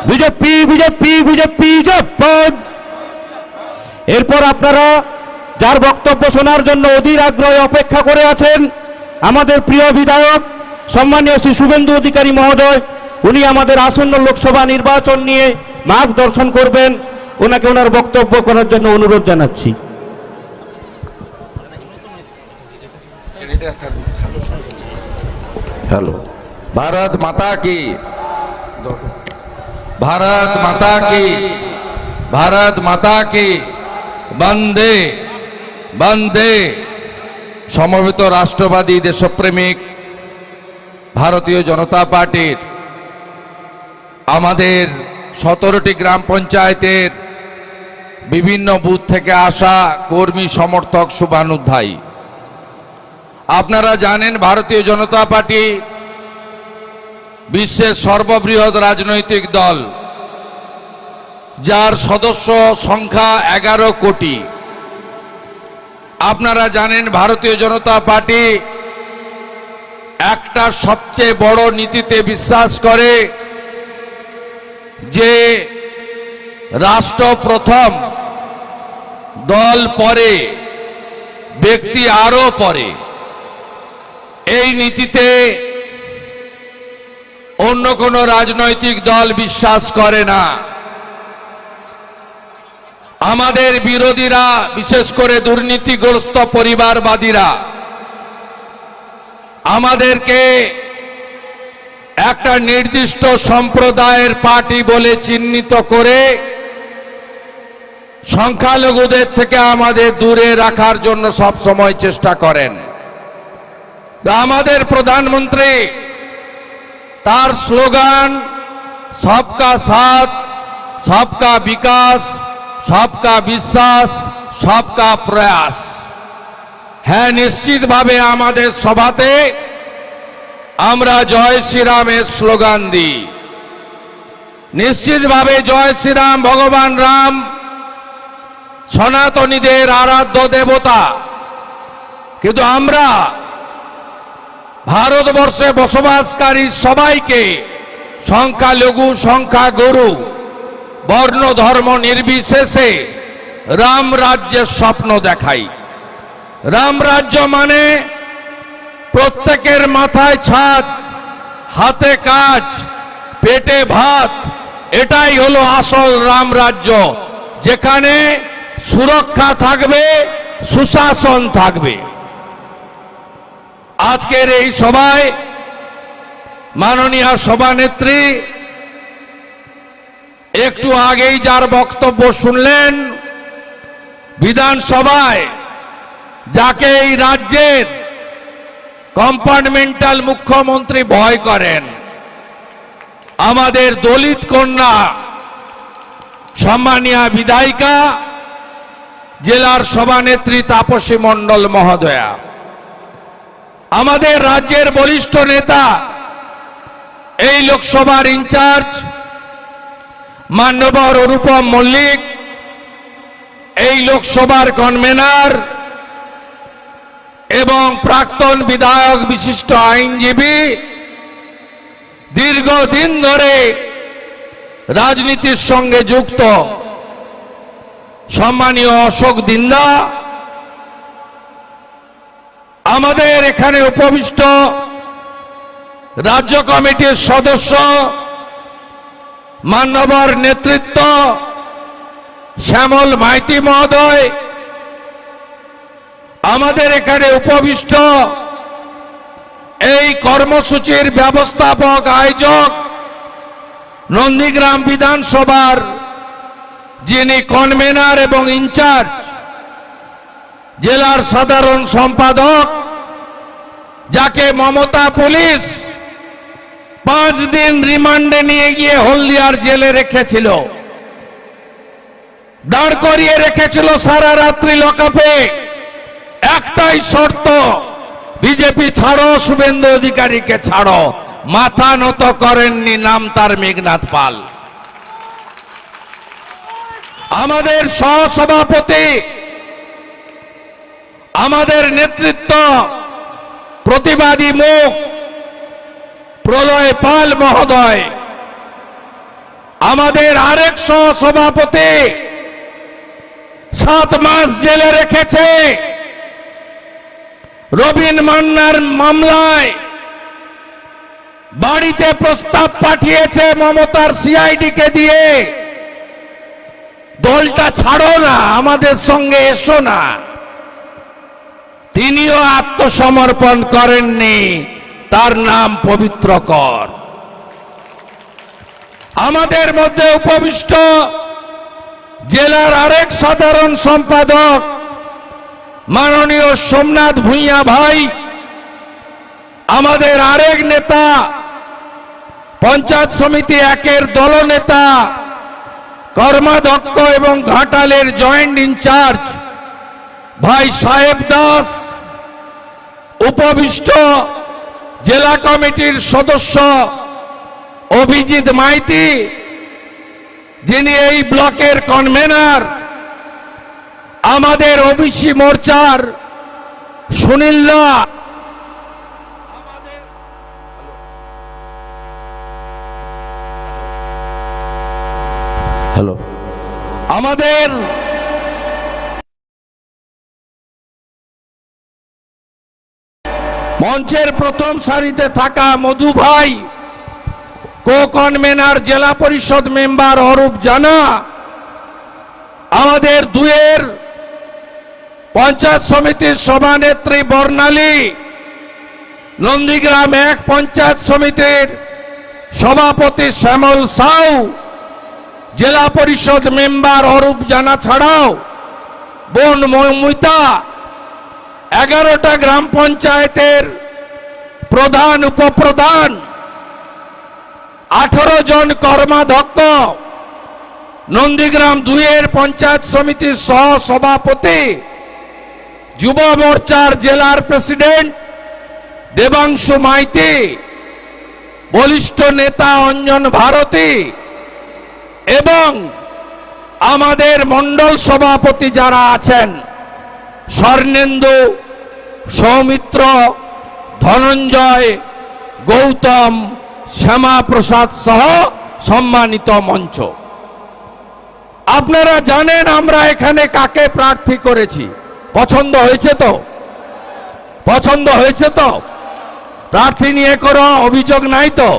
BJP BJP BJP জয়। এরপর আপনারা যার বক্তব্য শোনার জন্য অধীর আগ্রহে অপেক্ষা করে আছেন, আমাদের প্রিয় বিধায়ক সম্মানীয় শ্রী শুভেন্দু অধিকারী মহোদয়, উনি আমাদের আসন্ন লোকসভা নির্বাচন নিয়ে মার্গদর্শন করবেন। ওনাকে ওনার বক্তব্য করার জন্য অনুরোধ জানাচ্ছি। हेलो। भारत माता की, भारत माता की, भारत माता की, वंदे वंदे। समवेत राष्ट्रवादी देशप्रेमिक भारतीय जनता पार्टीर आमादेर 17टी ग्राम पंचायतेर विभिन्न बुथ थेके आसा कर्मी समर्थक शुभानुध्यायी। আপনারা জানেন ভারতীয় জনতা পার্টি বিশ্বের সর্ববৃহৎ রাজনৈতিক দল, যার সদস্য সংখ্যা 11 কোটি। আপনারা জানেন ভারতীয় জনতা পার্টি একটা সবচেয়ে বড় নীতিতে বিশ্বাস করে, যে রাষ্ট্র প্রথম, দল পরে, ব্যক্তি আরো পরে। এই নীতিতে অন্য কোনো রাজনৈতিক দল বিশ্বাস করে না। আমাদের বিরোধীরা, বিশেষ করে দুর্নীতিগ্রস্ত পরিবারবাদীরা, আমাদেরকে একটা নির্দিষ্ট সম্প্রদায়ের পার্টি বলে চিহ্নিত করে সংখ্যালঘুদের থেকে আমাদের দূরে রাখার জন্য সব সময় চেষ্টা করেন। আমাদের প্রধানমন্ত্রী তার স্লোগান সবকা সাথ, সবকা বিকাশ, সবকা বিশ্বাস, সবকা প্রয়াস। হ্যাঁ, নিশ্চিতভাবে আমাদের সভাতে আমরা জয় শ্রীরামের স্লোগান দিই। নিশ্চিতভাবে জয় শ্রীরাম, ভগবান রাম সনাতনীদের আরাধ্য দেবতা। কিন্তু আমরা ভারতবর্ষে বসবাসকারী সবাইকে, সংখ্যালঘু সংখ্যাগুরু, বর্ণ ধর্ম নির্বিশেষে রাম রাজ্যের স্বপ্ন দেখাই। রাম রাজ্য মানে প্রত্যেকের মাথায় ছাদ, হাতে কাজ, পেটে ভাত। এটাই হলো আসল রাম রাজ্য, যেখানে সুরক্ষা থাকবে, সুশাসন থাকবে। আজকের এই সভায় মাননীয় সভানেত্রী একটু আগেই যার বক্তব্য শুনলেন, বিধানসভায় যাকে এই রাজ্যের কম্পার্টমেন্টাল মুখ্যমন্ত্রী ভয় করেন, আমাদের দলিত কন্যা সম্মানীয় বিধায়িকা, জেলার সভানেত্রী তাপসী মণ্ডল মহোদয়া, আমাদের রাজ্যের বরিষ্ঠ নেতা, এই লোকসভার ইনচার্জ মান্যবর অনুপম মল্লিক, এই লোকসভার কনভেনার এবং প্রাক্তন বিধায়ক, বিশিষ্ট আইনজীবী, দীর্ঘদিন ধরে রাজনীতির সঙ্গে যুক্ত সম্মানীয় অশোক দিন্দা, আমাদের এখানে উপবিষ্ট রাজ্য কমিটির সদস্য মান্যবর নেতৃত্ব শ্যামল মাইতি মহোদয়, আমাদের এখানে উপবিষ্ট এই কর্মসূচির ব্যবস্থাপক আয়োজক, নন্দীগ্রাম বিধানসভার যিনি কনভেনার এবং ইনচার্জ, জেলার সাধারণ সম্পাদক, যাকে মমতা পুলিশ 5 দিন রিমান্ডে নিয়ে গিয়ে হলদিয়ার জেলে রেখেছিল, দাঁড় করিয়ে রেখেছিল সারা রাত্রি লকআপে। একটাই শর্ত, বিজেপি ছাড়ো, শুভেন্দু অধিকারীকে ছাড়ো। মাথা নত করেননি, নাম তার মেঘনাথ পাল। আমাদের সহসভাপতি, আমাদের নেতৃত্ব, প্রতিবাদী মুখ প্রলয় পাল মহোদয়, আমাদের আরেক সভাপতি 7 মাস জেলে রেখেছে রবিন মান্নার মামলায়। বাড়িতে প্রস্তাব পাঠিয়েছে মমতার সিআইডিকে দিয়ে, দলটা ছাড়ো না, আমাদের সঙ্গে এসো না। তিনিও আত্মসমর্পণ করেননি, তার নাম পবিত্র কর। আমাদের মধ্যে উপবিষ্ট জেলার আরেক সাধারণ সম্পাদক মাননীয় সোমনাথ ভূঁইয়া ভাই, আমাদের আরেক নেতা পঞ্চায়েত সমিতি 1-এর দলনেতা, কর্মাধ্যক্ষ এবং ঘাটালের জয়েন্ট ইনচার্জ ভাই সাহেব দাস, উপবিষ্ট জেলা কমিটির সদস্য অভিজিৎ মাইতি, যিনি এই ব্লকের কনভেনার, আমাদের ওবিসি মোর্চার সুনীলদা, আমাদের মঞ্চের প্রথম সারিতে থাকা মধু ভাই, কো কনভেনার জেলা পরিষদ মেম্বার অরূপ জানা, আমাদের 2-এর পঞ্চায়েত সমিতির সভানেত্রী বর্ণালী, নন্দীগ্রাম 1 পঞ্চায়েত সমিতির সভাপতি শ্যামল সাউ, জেলা পরিষদ মেম্বার অরূপ জানা ছাড়াও বোন মৌমিতা, 11টা গ্রাম পঞ্চায়েতের প্রধান উপপ্রধান, 18 জন কর্মাধ্যক্ষ, নন্দীগ্রাম 2-এর পঞ্চায়েত সমিতির সহ সভাপতি, যুব মোর্চার জেলার প্রেসিডেন্ট দেবাংশু মাইতি, বলিষ্ঠ নেতা অঞ্জন ভারতী এবং আমাদের মণ্ডল সভাপতি যারা আছেন স্বর্ণেন্দু, সৌমিত্র, ধনঞ্জয়, গৌতম, শ্যামা প্রসাদ সহ সম্মানিত মঞ্চ। আপনারা জানেন আমরা এখানে কাকে প্রার্থী করেছি। পছন্দ হয়েছে তো? পছন্দ হয়েছে তো? প্রার্থী নিয়ে কোনো অভিযোগ নাই তো?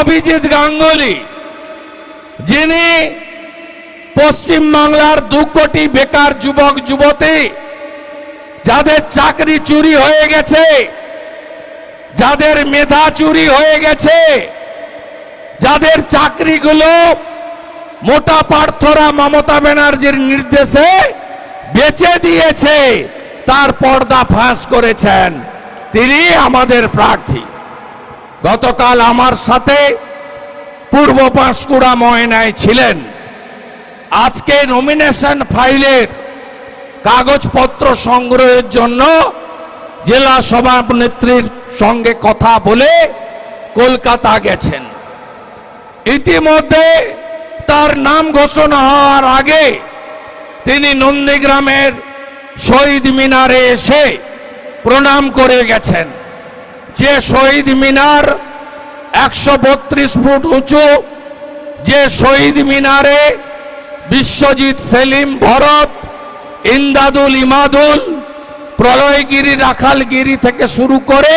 অভিজিৎ গাঙ্গুলি, যিনি পশ্চিম বাংলার 2 কোটি বেকার যুবক যুবতী, যাদের চাকরি চুরি হয়ে গেছে, যাদের মেধা চুরি হয়ে গেছে, যাদের চাকরিগুলো মোটা পার্থরা মমতা ব্যানার্জির নির্দেশে বেচে দিয়েছে, তার পর্দা ফাঁস করেছেন। তিনি আমাদের প্রার্থী। গতকাল আমার সাথে পূর্ব পাঁশকুড়া ময়নায় ছিলেন। আজকে নমিনেশন ফাইলের কাগজপত্র সংগ্রহের জন্য জেলা সভানেত্রীর সঙ্গে কথা বলে কলকাতা গেছেন। ইতিমধ্যে তার নাম ঘোষণা হওয়ার আগে তিনি নন্দীগ্রামের শহীদ মিনারে এসে প্রণাম করে গেছেন। যে শহীদ মিনার 132 ফুট উঁচু, যে শহীদ মিনারে বিশ্বজিৎ, সেলিম, ভরত, ইন্দাদুল, ইমাদুল, প্রলয়গিরি, রাখালগিরি থেকে শুরু করে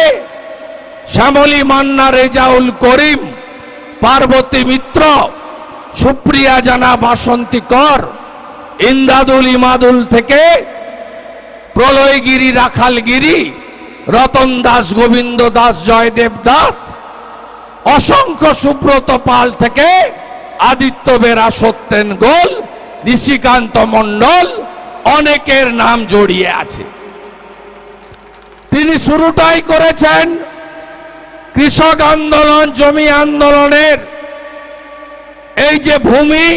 শ্যামলী মান্না, রেজাউল করিম, পার্বতী মিত্র, সুপ্রিয়া জানা, বাসন্তী কর, ইন্দাদুল, ইমাদুল থেকে প্রলয়গিরি, রাখালগিরি, রতন দাস, গোবিন্দ দাস, জয়দেব দাস, অসংখ্য সুব্রত পাল থেকে আদিত্য বেরা, সত্যেন গোল, নিশিকান্ত মণ্ডল, অনেকের নাম জড়িয়ে আছে। তিনি শুরুটাই করেছেন কৃষক আন্দোলন, জমি আন্দোলনের এই যে ভূমি,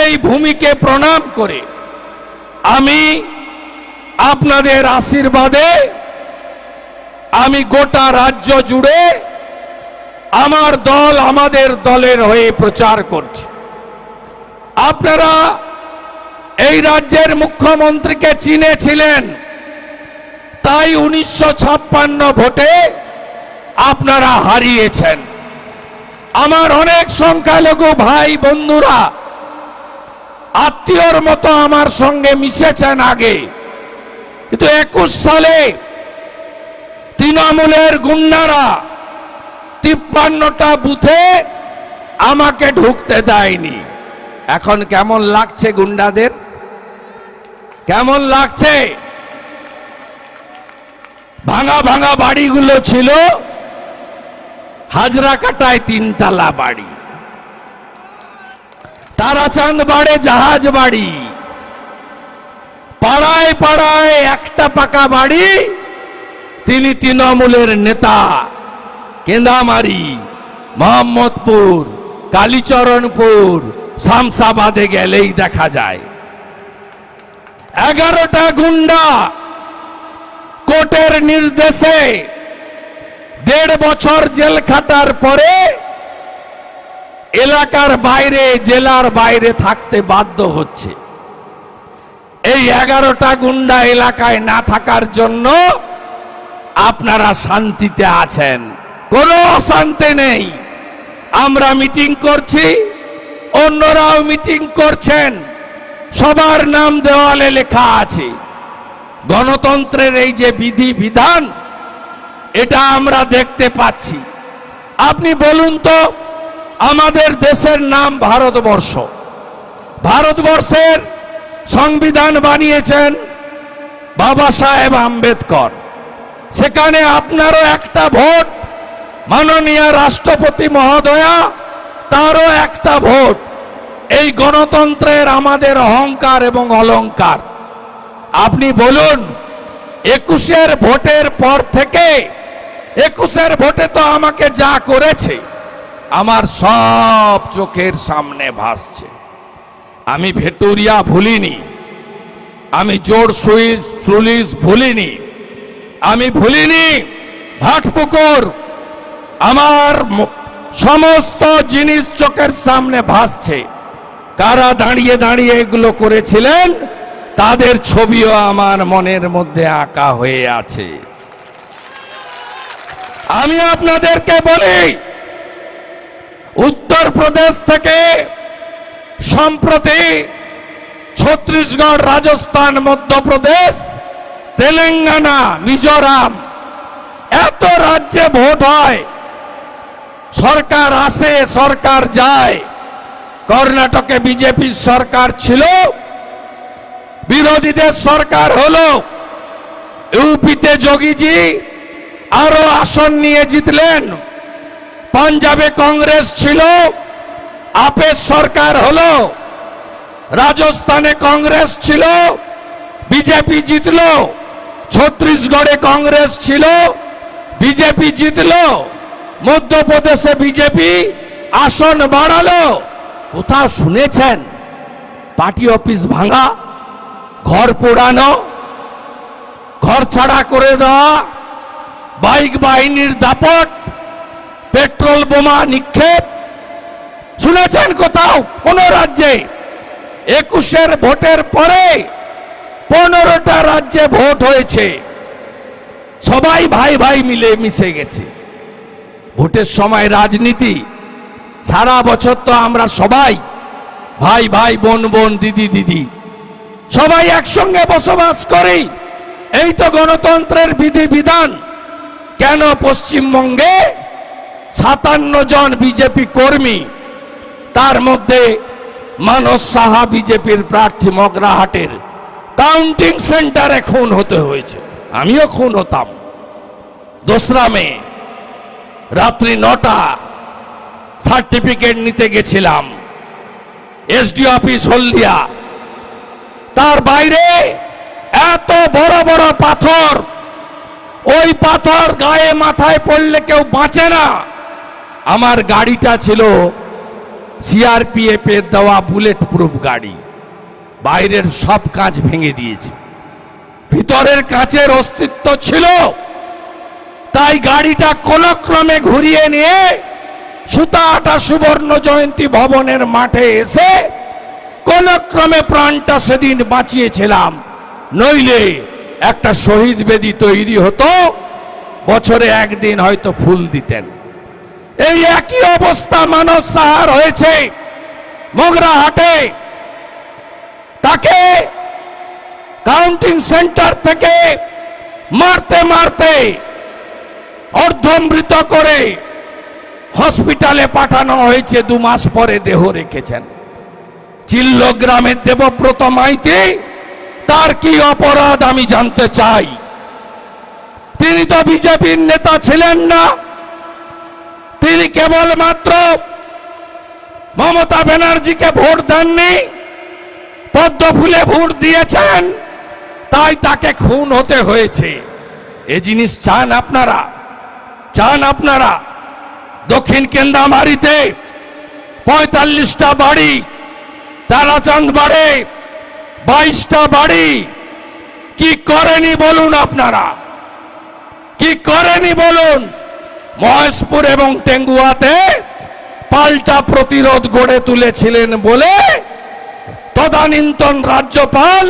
এই ভূমিকে প্রণাম করে আমি আপনাদের আশীর্বাদে আমি গোটা রাজ্য জুড়ে আমার দল, আমাদের দলের হয়ে প্রচার করছি। আপনারা এই রাজ্যের মুখ্যমন্ত্রীকে চিনেছিলেন, তাই 1956 ভোটে আপনারা হারিয়েছেন। আমার অনেক সংখ্যালঘু ভাই বন্ধুরা আত্মীয়র মতো আমার সঙ্গে মিশেছেন আগে, কিন্তু 21 সালে তৃণমূলের গুন্ডারা 53টা বুথে আমাকে ঢুকতে দেয়নি। এখন কেমন লাগছে গুন্ডাদের? কেমন লাগছে? ভাঙা ভাঙা বাড়িগুলো ছিল, হাজরাকাটায় 3 তলা বাড়ি, তারাচাঁদ বাড়ে জাহাজ বাড়ি, পাড়ায় পাড়ায় একটা পাকা বাড়ি। তিনি তৃণমূলের নেতা। কেন্দামারি, মোহাম্মদপুর, কালীচরণপুর, শামসাবাদে গেলেই দেখা যায়। 11টা গুন্ডা কোর্টের নির্দেশে 1.5 বছর জেল খাটার পরে এলাকার বাইরে, জেলার বাইরে থাকতে বাধ্য হচ্ছে। এই 11টা গুন্ডা এলাকায় না থাকার জন্য আপনারা শান্তিতে আছেন, কোনো অশান্তি নেই। আমরা মিটিং করছি, অন্যরাও মিটিং করছেন, সবার নাম দেওয়ালে লেখা আছে। গণতন্ত্রের এই যে বিধি বিধান, এটা আমরা দেখতে পাচ্ছি। আপনি বলুন তো, আমাদের দেশের নাম ভারতবর্ষ। ভারতবর্ষের সংবিধান বানিয়েছেন বাবা সাহেব আম্বেদকর। সেখানে আপনারও একটা ভোট, মাননীয় রাষ্ট্রপতি মহোদয়া তারও একটা ভোট। এই গণতন্ত্রের আমাদের অহংকার এবং অলংকার। আপনি বলুন, 21-এর ভোটের পর থেকে, 21-এর ভোটে তো আমাকে যা করেছে আমার সব চোখের সামনে ভাসছে। আমি ভেটুরিয়া ভুলিনি, আমি জোর সুইস ভুলিনি, আমি ভুলিনি ভাটপুকুর। আমার সমস্ত জিনিস চোখের সামনে ভাসছে। কারা দাঁড়িয়ে দাঁড়িয়ে এগুলো করেছিলেন তাদের ছবিও আমার মনের মধ্যে আঁকা হয়ে আছে। আমি আপনাদেরকে বলি, উত্তরপ্রদেশ থেকে সম্প্রতি ছত্তিশগড়, রাজস্থান, মধ্যপ্রদেশ, তেলেঙ্গানা, মিজোরাম, এত রাজ্যে ভোট হয়, সরকার আসে সরকার যায়। কর্ণাটকে বিজেপির সরকার ছিল, বিরোধীদের সরকার হলো। ইউপিতে যোগীজি আরো আসন নিয়ে জিতলেন। পাঞ্জাবে কংগ্রেস ছিল, আপের সরকার হলো। রাজস্থানে কংগ্রেস ছিল, বিজেপি জিতলো। ছত্তিশগড়ে কংগ্রেস ছিল, বিজেপি জিতলো। মধ্যপ্রদেশে বিজেপি আসন বাড়ালো। কোথাও শুনেছেন পার্টি অফিস ভাঙা, ঘর পোড়ানো, ঘর ছাড়া করে দেওয়া, বাইক বাহিনীর দাপট, পেট্রোল বোমা নিক্ষেপ? শুনেছেন কোথাও? কোন রাজ্যে? 21-এর ভোটের পরে 15টা রাজ্যে ভোট হয়েছে। সবাই ভাই ভাই মিলে মিশে গেছে। ভোটের সময় রাজনীতি, সারা বছর তো আমরা সবাই ভাই ভাই, বোন বোন, দিদি দিদি, সবাই একসঙ্গে বসবাস করি। এই তো গণতন্ত্রের বিধি বিধান। কেন পশ্চিমবঙ্গে 57 জন বিজেপি কর্মী, তার মধ্যে মানস সাহা বিজেপির প্রার্থী মগরাহাটের কাউন্টিং সেন্টারে খুন হতে হয়েছে? আমিও খুন হতাম। 2রা মে রাত্রি 9টা সার্টিফিকেট নিতে গেছিলাম এসডি অফিস হলদিয়া। তার বাইরে এত বড় বড় পাথর, ওই পাথর গায়ে মাথায় পড়লে কেউ বাঁচে না। আমার গাড়িটা ছিল সিআরপিএফ এর দেওয়া বুলেট প্রুফ গাড়ি। বাইরের সব কাঁচ ভেঙে দিয়েছে, ভিতরের কাঁচের অস্তিত্ব ছিল। তাই গাড়িটা কোন ক্রমে ঘুরিয়ে নিয়ে সুতাহাটা সুবর্ণ জয়ন্তী ভবনের মাঠে এসে কোন ক্রমে প্রাণটা সেদিন বাঁচিয়েছিলাম। নইলে একটা শহীদ বেদি তৈরি হতো, বছরে একদিন হয়তো ফুল দিতেন। এই একই অবস্থা মানস সাহার হয়েছে মগরাহাটে। তাকে কাউন্টিং সেন্টার থেকে মারতে মারতে অর্ধমৃত করে হসপিটালে পাঠানো হয়েছে। 2 মাস পরে দেহ রেখেছেন। চিল্ল গ্রামের দেবব্রত মাইতি, তার কি অপরাধ আমি জানতে চাই। তিনি তো বিজেপির নেতা ছিলেন না, তিনি কেবলমাত্র মমতা ব্যানার্জিকে ভোট দেননি, পদ্ম ফুলে ভোট দিয়েছেন, তাই তাকে খুন হতে হয়েছে। এ জিনিস চান আপনারা? চান আপনারা? দক্ষিণ কেন্দামারিতে 45টা বাড়ি, তারাচাঁদ বাড়ে 22টা বাড়ি, কি করেনি বলুন আপনারা? কি করেনি বলুন? মহেশপুর এবং টেঙ্গুয়াতে পাল্টা প্রতিরোধ গড়ে তুলেছিলেন বলে তদানীন্তন রাজ্যপাল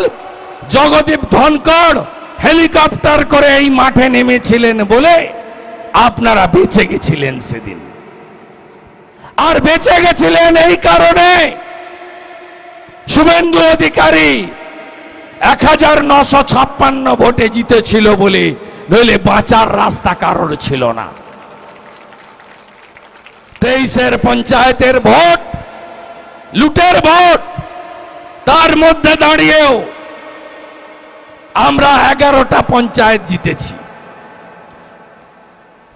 জগদীপ ধনকড় হেলিকপ্টার করে এই মাঠে নেমেছিলেন বলে আপনারা বেঁচে গেছিলেন সেদিন। আর বেঁচে গেছিলেন এই কারণে শুভেন্দু অধিকারী 1956 ভোটে জিতেছিল বলে, নইলে বাঁচার রাস্তা কারোর ছিল না। 23-এর পঞ্চায়েতের ভোট লুটের ভোট, তার মধ্যে দাঁড়িয়েও আমরা 11টা পঞ্চায়েত জিতেছি।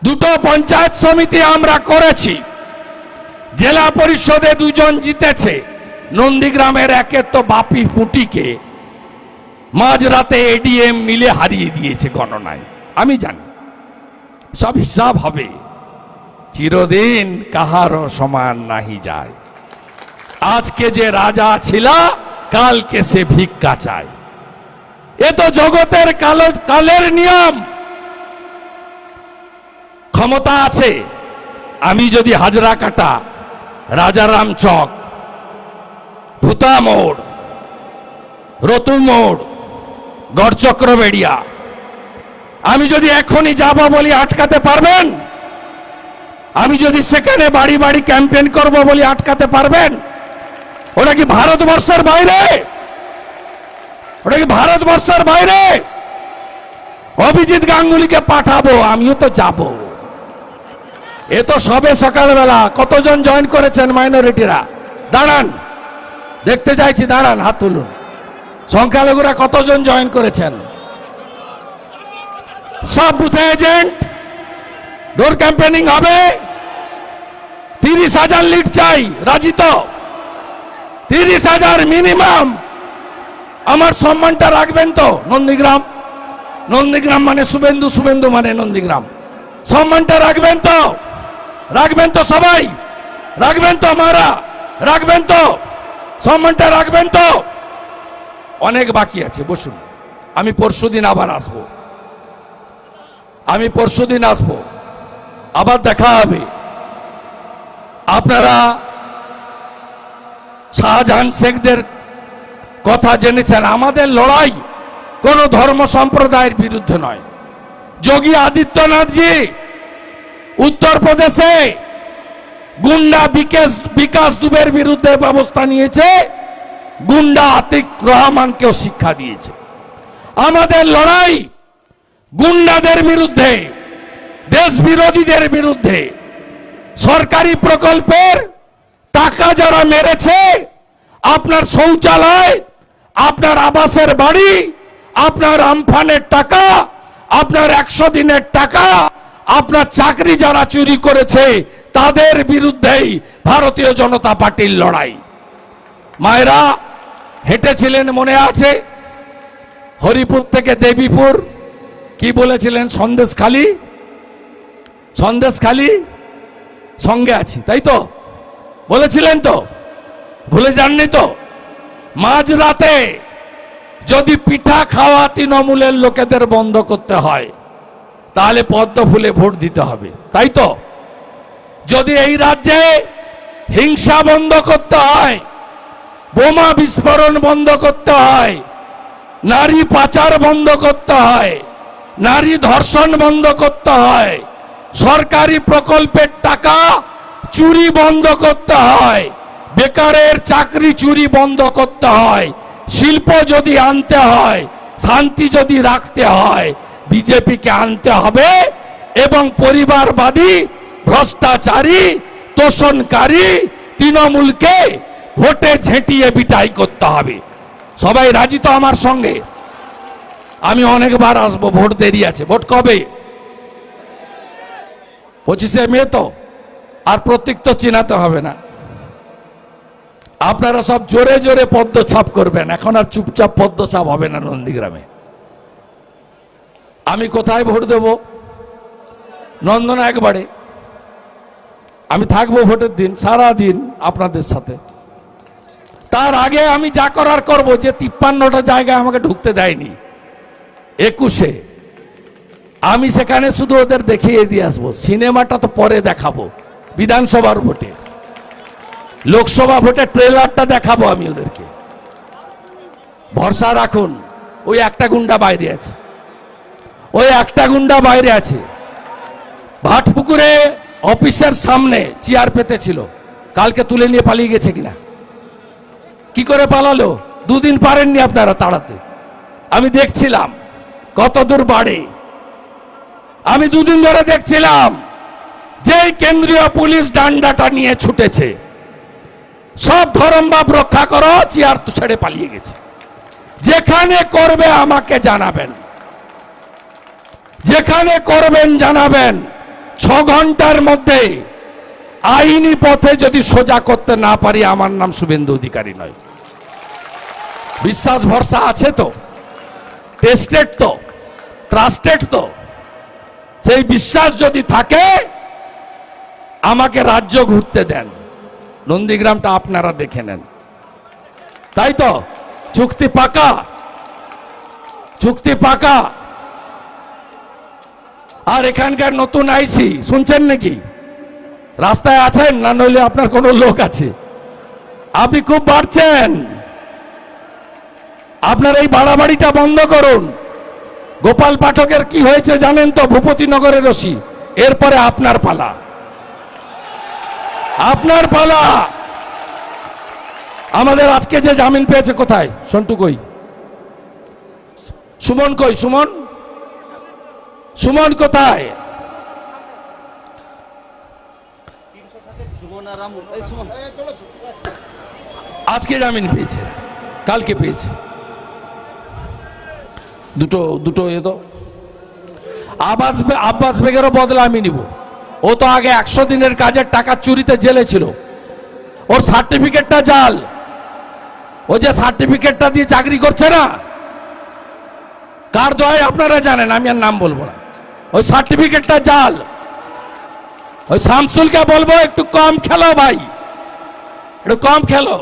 2টো পঞ্চায়েত সমিতি আমরা করেছি। জেলা পরিষদে 2 জন জিতেছে। নন্দীগ্রামের একের তো বাপি ফুটিকে মাঝরাতে এডিএম মিলে হারিয়ে দিয়েছে গণনায়। আমি জানি সব হিসাব হবে। চিরদিন কাহারও সমান নাহি যায়। আজকে যে রাজা ছিল, কালকে সে ভিক্ষা চায়। এ তো জগতের কালের নিয়ম। ক্ষমতা আছে। আমি যদি হাজরাকাটা, রাজারাম চক, ভূতা মোড়, রতু মোড়, গড়চক্রবেড়িয়া, আমি যদি এখনই যাব বলি আটকাতে পারবেন? আমি যদি সেখানে বাড়ি বাড়ি ক্যাম্পেইন করব বলি আটকাতে পারবেন? ওটা কি ভারতবর্ষের বাইরে? ওটা কি ভারতবর্ষের বাইরে? অভিজিৎ গাঙ্গুলিকে পাঠাবো, আমিও তো যাব। এ তো সবে সকালবেলা। কতজন জয়েন করেছেন মাইনরিটিরা? দাঁড়ান, দেখতে চাইছি, দাঁড়ান, হাত তুলুন। সংখ্যালঘুরা কতজন জয়েন করেছেন? সব বুথে এজেন্ট, ডোর ক্যাম্পেনিং হবে। 30,000 লিড চাই, রাজি তো? 30,000 মিনিমাম। আমার সম্মানটা রাখবেন তো? নন্দীগ্রাম, নন্দীগ্রাম মানে শুভেন্দু, শুভেন্দু মানে নন্দীগ্রাম। সম্মানটা রাখবেন তো? রাখবেন তো সবাই? রাখবেন তো? মারা রাখবেন তো? সম্মানটা রাখবেন তো? অনেক বাকি আছে, বসুন। আমি পরশুদিন আবার আসবো। আমি পরশুদিন আসবো, আবার দেখা হবে। আপনারা শাহজাহান শেখদের কথা জেনেছেন। আমাদের লড়াই কোন ধর্ম সম্প্রদায়ের বিরুদ্ধে নয়। যোগী আদিত্যনাথজি উত্তরপ্রদেশে গুন্ডা বিকাশ দুবের বিরুদ্ধে ব্যবস্থা নিয়েছে, গুন্ডা আতিক রহমানকেও শিক্ষা দিয়েছে। আমাদের লড়াই গুন্ডাদের বিরুদ্ধে, দেশ বিরোধীদের বিরুদ্ধে। সরকারি প্রকল্পের টাকা যারা মেরেছে, আপনার শৌচালয়, আপনার আবাসের বাড়ি, আপনার আমফানের টাকা, আপনার 100 দিনের টাকা, আপনার চাকরি যারা চুরি করেছে, তাদের বিরুদ্ধেই ভারতীয় জনতা পার্টির লড়াই। মায়েরা হেঁটেছিলেন, মনে আছে? হরিপুর থেকে দেবীপুর, কি বলেছিলেন? সন্দেশখালি, সন্দেশখালি সঙ্গে আছি, তাই তো বলেছিলেন তো? ভুলে যাননি তো? মাঝরাতে যদি পিঠা খাওয়া তৃণমূলের লোকেদের বন্ধ করতে হয়, তাহলে পদ্ম ফুলে ভোট দিতে হবে, তাই তো? যদি এই রাজ্যে হিংসা বন্ধ করতে হয়, বোমা বিস্ফোরণ বন্ধ করতে হয়, নারী পাচার বন্ধ করতে হয়, নারী ধর্ষণ বন্ধ করতে হয়, সরকারি প্রকল্পের টাকা চুরি বন্ধ করতে হয়, বেকারের চাকরি চুরি বন্ধ করতে হয়, শিল্প যদি আনতে হয়, শান্তি যদি রাখতে হয়, বিজেপিকে আনতে হবে এবং পরিবারবাদী, ভ্রষ্টাচারী, তোষণকারী তৃণমূলকে ভোটে ঝেঁটিয়ে বিটাই করতে হবে। সবাই রাজি তো আমার সঙ্গে? আমি অনেকবার আসবো, ভোট দেরি আছে। ভোট কবে? 25শে মে তো। আর প্রতীক তো চিনাতে হবে না। আপনারা সব জোরে জোরে পদ্মছাপ করবেন, এখন আর চুপচাপ পদ্মছাপ হবে না নন্দীগ্রামে। আমি কোথায় ভোট দেব? নন্দনা একবারে। আমি থাকবো ভোটের দিন সারা দিন আপনাদের সাথে। তার আগে আমি যা করার করব। যে 53টা জায়গায় আমাকে ঢুকতে দেয়নি 21-এ, আমি সেখানে শুধু ওদের দেখিয়ে দিয়ে আসবো। সিনেমাটা তো পরে দেখাবো, বিধানসভার ভোটে। লোকসভা ভোটে ট্রেলারটা দেখাবো আমি ওদেরকে। ভরসা রাখুন। ওই একটা গুন্ডা বাইরে আছে, ওই একটা গুন্ডা বাইরে আছে। ভাটপুকুরে অফিসের সামনে চেয়ার পেতে ছিল, কালকে তুলে নিয়ে পালিয়ে গেছে কিনা? কি করে পালালো? দুদিন পারেননি আপনারা তাড়াতে। আমি দেখছিলাম কত দূর বাড়ে। আমি দুদিন ধরে দেখছিলাম যে কেন্দ্রীয় পুলিশ ডান্ডাটা নিয়ে ছুটেছে। সব ধর্মভাব রক্ষা করো, চেয়ার তো ছেড়ে পালিয়ে গেছে। যেখানে করবে আমাকে জানাবেন, যেখানে করবেন জানাবেন। 6 ঘন্টার মধ্যে আইনি পথে যদি সোজা করতে না পারি, আমার নাম শুভেন্দু অধিকারী নয়। বিশ্বাস ভরসা আছে তো? টেস্টেড তো? ট্রাস্টেড তো? সেই বিশ্বাস যদি থাকে আমাকে রাজ্য ঘুরতে দেন, নন্দীগ্রামটা আপনারা দেখে নেন। তাই তো? চুক্তি পাকা, চুক্তি পাকা। আর এখানকার নতুন আইসি শুনছেন নাকি? রাস্তায় আছেন না? নইলে আপনার কোনো লোক আছে? আপনি খুব বাড়ছেন। আপনার এই বাড়াবাড়িটা বন্ধ করুন। গোপাল পাঠকের কি হয়েছে জানেন তো? ভূপতিনগরের রশি। এরপরে আপনার পালা, আপনার পালা। আমাদের আজকে যে জামিন পেয়েছে, কোথায় সন্টু? কই সুমন? কই সুমন? সুমন কোথায়? আজকে জামিন পেয়েছে, কালকে পেয়েছে। দুটো এ তো আব্বাস বেগেরও বদলা আমি নিব। ও তো আগে 100 দিনের কাজের টাকা চুরিতে জেলে ছিল। ওর সার্টিফিকেটটা জাল। ও যে সার্টিফিকেটটা দিয়ে চাকরি করছে না, কার দয় আপনারা জানেন, আমি আর নাম বলবো না। ওই সার্টিফিকেটটা জাল। ওই শামসুলকে বলবো একটু কম খেলো ভাই, একটু কম খেলো,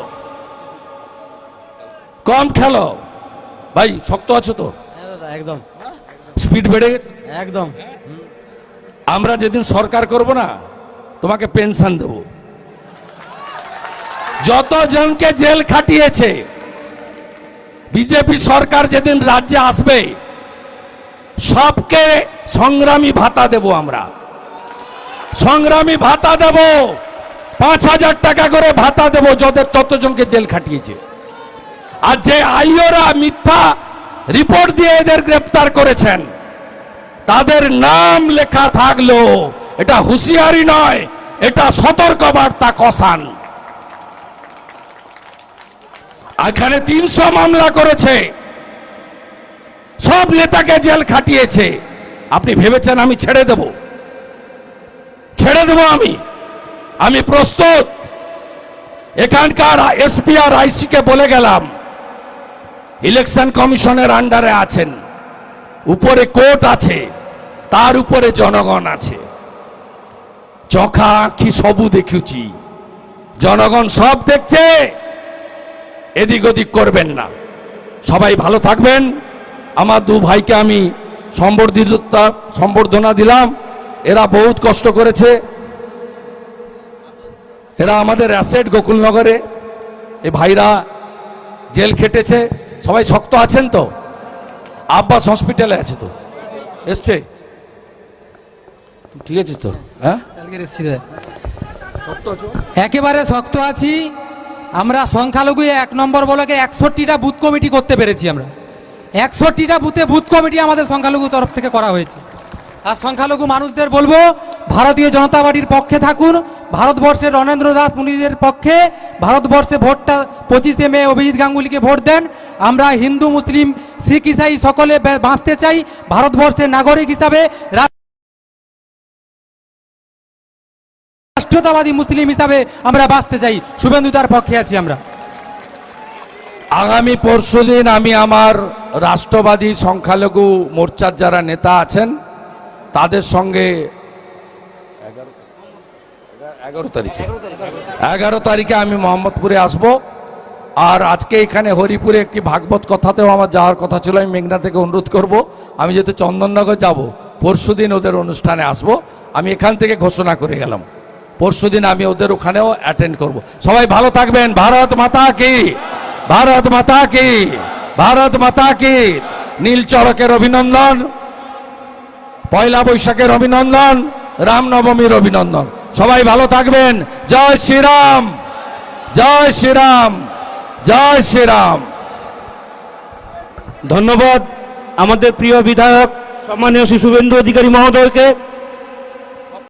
কম খেলো ভাই। শক্ত আছো তো? একদম স্পিড বেড়ে গেছে একদম। আমরা যেদিন সরকার করব না, তোমাকে পেনশন দেব। যত জনকে জেল খাটিয়েছে বিজেপি সরকার যেদিন রাজ্যে আসবে, সবকে সংগ্রামী ভাতা দেব। আমরা সংগ্রামী ভাতা দেব, 5000 টাকা করে ভাতা দেব যাদের ততজনকে জেল খাটিয়েছে। আর যে আইওরা মিথ্যা রিপোর্ট দিয়ে এদের গ্রেফতার করেছেন, তাদের নাম লেখা থাকলো, এটা হুঁশিয়ারি নয়, এটা সতর্কবার্তা কসান। এখানে 300 মামলা করেছে, সব নেতাকে জেল খাটিয়েছে। আপনি ভেবেছেন আমি ছেড়ে দেব? ছেড়ে দেব আমি প্রস্তুত। এখানকার এসপি আর আইসি কে বলে গেলাম, ইলেকশন কমিশনের আন্ডারে আছেন, উপরে কোর্ট আছে, তার উপরে জনগণ আছে। চোখা আঁখি সবু দেখুছি, জনগণ সব দেখছে। এদিক ওদিক করবেন না। সবাই ভালো থাকবেন। আমার 2 ভাইকে আমি সম্বর্ধনা দিলাম। এরা বহুত কষ্ট করেছে, এরা আমাদের অ্যাসেট গোকুলনগরে। এই ভাইরা জেল খেটেছে। সবাই শক্ত আছেন তো? আব্বাস হসপিটালে আছে তো? এসছে? ঠিক আছে তো? হ্যাঁ, একেবারে শক্ত আছি আমরা। সংখ্যালঘু 1 নম্বর ব্লকে 61টা বুথ কমিটি করতে পেরেছি আমরা। 61টা বুথে বুথ কমিটি আমাদের সংখ্যালঘু তরফ থেকে করা হয়েছে। আর সংখ্যালঘু মানুষদের বলবো ভারতীয় জনতা পার্টির পক্ষে থাকুন, ভারতবর্ষের রণেন্দ্র দাস মুনিদের পক্ষে। ভারতবর্ষে ভোটটা 25শে মে অভিজিৎ গাঙ্গুলিকে ভোট দেন। আমরা হিন্দু মুসলিম শিখ ইসাই সকলে বাঁচতে চাই ভারতবর্ষের নাগরিক হিসাবে। রাষ্ট্রতাবাদী মুসলিম হিসাবে আমরা বাঁচতে চাই। শুভেন্দু তার পক্ষে আছি আমরা। আগামী পরশুদিন আমি আমার রাষ্ট্রবাদী সংখ্যালঘু মোর্চার যারা নেতা আছেন তাদের সঙ্গে 11 তারিখে আমি মোহাম্মদপুরে আসব। আর আজকে এখানে হরিপুরে একটি ভাগবত কথাতেও আমার যাওয়ার কথা ছিল। আমি মেঘনা থেকে অনুরোধ করব, আমি যেহেতু চন্দননগর যাব, পরশুদিন ওদের অনুষ্ঠানে আসব। আমি এখান থেকে ঘোষণা করে গেলাম, পরশুদিন আমি ওদের ওখানেও অ্যাটেন্ড করব। সবাই ভালো থাকবেন। ভারত মাতা কি, ভারত মাতা কি, ভারত মাতা কি। নীল চড়কের অভিনন্দন, পয়লা বৈশাখের অভিনন্দন, রামনবমীর অভিনন্দন। সবাই ভালো থাকবেন। জয় শ্রীরাম, জয় শ্রীরাম, জয় শ্রীরাম। ধন্যবাদ আমাদের প্রিয় বিধায়ক সম্মানীয় শ্রী শুভেন্দু অধিকারী মহোদয়কে।